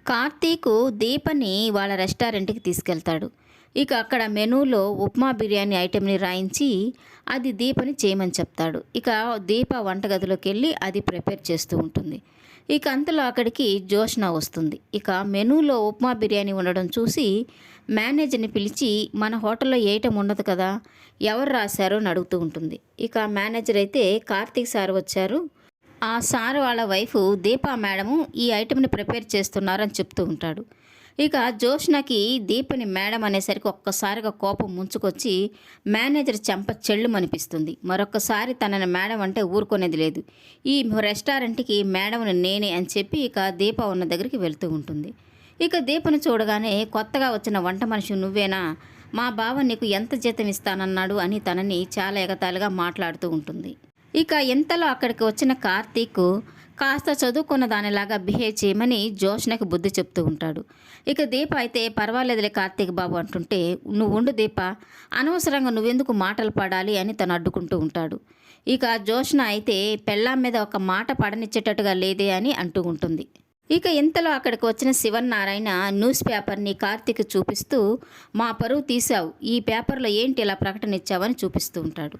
కార్తీకు దీపని వాళ్ళ రెస్టారెంట్‌కి తీసుకెళ్తాడు. ఇక అక్కడ మెనూలో ఉప్మా బిర్యానీ ఐటెంని రాయించి, అది దీపని చేయమని చెప్తాడు. ఇక దీప వంటగదిలోకెళ్ళి అది ప్రిపేర్ చేస్తూ ఉంటుంది. ఇక అంతలో అక్కడికి జోష్న వస్తుంది. ఇక మెనూలో ఉప్మా బిర్యానీ ఉండడం చూసి మేనేజర్‌ని పిలిచి, "మన హోటల్‌లో ఏ ఐటెం ఉండదు కదా! ఎవరు రాశారు?" అని అడుగుతూ ఉంటుంది. ఇక మేనేజర్ అయితే, "కార్తీక్ సార్ వచ్చారు. ఆ సార్ వాళ్ళ వైఫు దీపా మేడము ఈ ఐటెంని ప్రిపేర్ చేస్తున్నారని చెప్తూ ఉంటాడు." ఇక జోష్నకి దీపని మేడం అనేసరికి ఒక్కసారిగా కోపం ముంచుకొచ్చి మేనేజర్ చెంప చెళ్ళుమనిపిస్తుంది. మరొక్కసారి తనని మేడం అంటే ఊరుకునేది లేదు. ఈ రెస్టారెంట్‌కి మేడంని నేనే అని చెప్పి ఇక దీప ఉన్న దగ్గరికి వెళ్తూ ఉంటుంది. ఇక దీపను చూడగానే, "కొత్తగా వచ్చిన వంట మనిషి నువ్వేనా? మా బావ నీకు ఎంత జీతం ఇస్తానన్నాడు?" అని తనని చాలా ఎగతాళిగా మాట్లాడుతూ ఉంటుంది. ఇక ఇంతలో అక్కడికి వచ్చిన కార్తీక్ కాస్త చదువుకున్న దానిలాగా బిహేవ్ చేయమని జోష్నకి బుద్ధి చెప్తూ ఉంటాడు. ఇక దీప అయితే, "పర్వాలేదులే కార్తీక్ బాబు" అంటుంటే, "నువ్వు ఉండు దీప, అనవసరంగా నువ్వెందుకు మాటలు పడాలి" అని తను అడ్డుకుంటూ ఉంటాడు. ఇక జోష్న అయితే, "పెళ్ళాం మీద ఒక మాట పడనిచ్చేటట్టుగా లేదే" అని అంటూ ఉంటుంది. ఇక ఇంతలో అక్కడికి వచ్చిన శివన్నారాయణ న్యూస్ పేపర్ని కార్తీక్ చూపిస్తూ, "మా పరువు తీసావు, ఈ పేపర్లో ఏంటి ఇలా ప్రకటన ఇచ్చావని" చూపిస్తూ ఉంటాడు.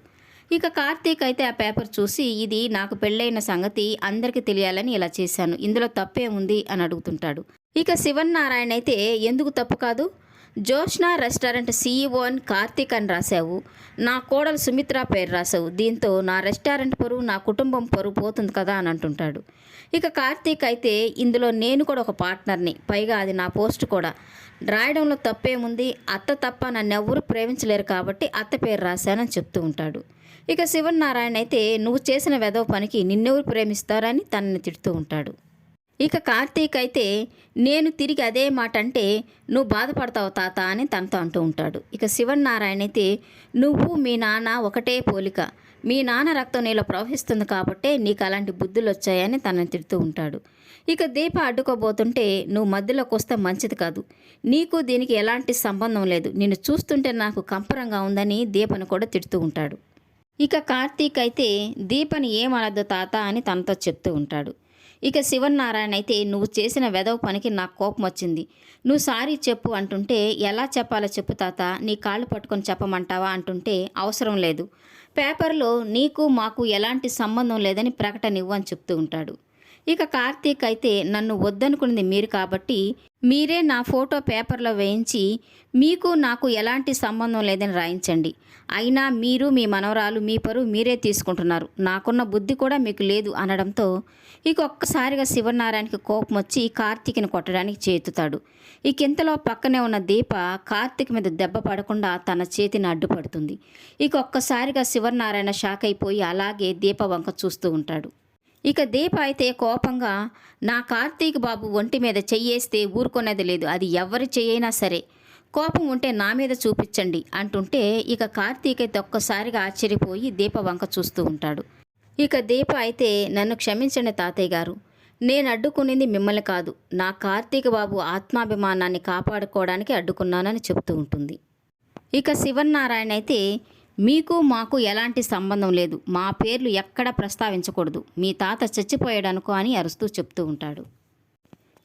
ఇక కార్తీక్ అయితే ఆ పేపర్ చూసి, "ఇది నాకు పెళ్ళైన సంగతి అందరికీ తెలియాలని ఇలా చేశాను, ఇందులో తప్పే ఉంది" అని అడుగుతుంటాడు. ఇక శివన్నారాయణ అయితే, "ఎందుకు తప్పు కాదు? జోష్న రెస్టారెంట్ సీఈఓ అని కార్తీక్ అని రాశావు, నా కోడలు సుమిత్ర పేరు రాశావు, దీంతో నా రెస్టారెంట్ పరువు, నా కుటుంబం పరువు పోతుంది కదా" అని అంటుంటాడు. ఇక కార్తీక్ అయితే, "ఇందులో నేను కూడా ఒక పార్ట్నర్ని, పైగా అది నా పోస్ట్ కూడా, రాయడంలో తప్పేముంది? అత్త తప్ప నన్నెవ్వరూ ప్రేమించలేరు కాబట్టి అత్త పేరు రాశానని చెప్తూ ఉంటాడు. ఇక శివనారాయణ అయితే, "నువ్వు చేసిన వెధవ పనికి నిన్నెవరు ప్రేమిస్తారని" తనని తిడుతూ ఉంటాడు. ఇక కార్తీక్ అయితే, "నేను తిరిగి అదే మాట అంటే నువ్వు బాధపడతావు తాత" అని తనతో అంటూ ఉంటాడు. ఇక శివనారాయణ అయితే, "నువ్వు మీ నాన్న ఒకటే పోలిక, మీ నాన్న రక్తం నీలో ప్రవహిస్తుంది కాబట్టే నీకు అలాంటి బుద్ధులు వచ్చాయని" తనని తిడుతూ ఉంటాడు. ఇక దీప అడ్డుకోబోతుంటే, "నువ్వు మధ్యలోకి వస్తే మంచిది కాదు, నీకు దీనికి ఎలాంటి సంబంధం లేదు, నిన్ను చూస్తుంటే నాకు కంపరంగా ఉందని" దీపను కూడా తిడుతూ ఉంటాడు. ఇక కార్తీక్ అయితే, "దీపని ఏమనద్దు తాత" అని తనతో చెప్తూ ఉంటాడు. ఇక శివనారాయణ అయితే, "నువ్వు చేసిన వెధవ పనికి నాకు కోపం వచ్చింది, నువ్వు సారీ చెప్పు" అంటుంటే, "ఎలా చెప్పాలో చెప్పు తాత, నీ కాళ్ళు పట్టుకొని చెప్పమంటావా" అంటుంటే, "అవసరం లేదు, పేపర్లో నీకు మాకు ఎలాంటి సంబంధం లేదని ప్రకటన ఇవ్వు" అని చెప్తూ ఉంటాడు. ఇక కార్తీక్ అయితే, "నన్ను వద్దనుకున్నది మీరు కాబట్టి మీరే నా ఫోటో పేపర్లో వేయించి మీకు నాకు ఎలాంటి సంబంధం లేదని రాయించండి, అయినా మీరు మీ మనవరాలు మీ పరువు మీరే తీసుకుంటున్నారు, నాకున్న బుద్ధి కూడా మీకు లేదు" అనడంతో ఇక ఒక్కసారిగా శివనారాయణకి కోపం వచ్చి కార్తీక్ని కొట్టడానికి చేతుతాడు. ఇక ఇంతలో పక్కనే ఉన్న దీప కార్తీక్ మీద దెబ్బ పడకుండా తన చేతిని అడ్డుపడుతుంది. ఇక ఒక్కసారిగా శివనారాయణ షాక్ అయిపోయి అలాగే దీప వంక చూస్తూ ఉంటాడు. ఇక దీప అయితే కోపంగా, "నా కార్తీక్ బాబు ఒంటి మీద చెయ్యేస్తే ఊరుకునేది లేదు, అది ఎవరి చెయ్యైనా సరే, కోపం ఉంటే నా మీద చూపించండి" అంటుంటే ఇక కార్తీక్ అయితే ఒక్కసారిగా ఆశ్చర్యపోయి దీప వంక చూస్తూ ఉంటాడు. ఇక దీప అయితే, "నన్ను క్షమించండి తాతయ్య గారు, నేను అడ్డుకునింది మిమ్మల్ని కాదు, నా కార్తీక్ బాబు ఆత్మాభిమానాన్ని కాపాడుకోవడానికి అడ్డుకున్నానని చెప్తూ ఉంటుంది. ఇక శివనారాయణ అయితే, "మీకు మాకు ఎలాంటి సంబంధం లేదు, మా పేర్లు ఎక్కడ ప్రస్తావించకూడదు, మీ తాత చచ్చిపోయాడనుకో" అని అరుస్తూ చెప్తూ ఉంటాడు.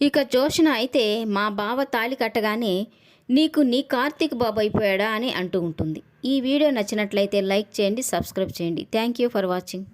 ఇక జోష్న అయితే, "మా బావ తాళి కట్టగానే నీకు నీ కార్తీక్ బాబు అయిపోయాడా" అని అంటూ ఉంటుంది. ఈ వీడియో నచ్చినట్లయితే లైక్ చేయండి, సబ్స్క్రైబ్ చేయండి. Thank you for watching.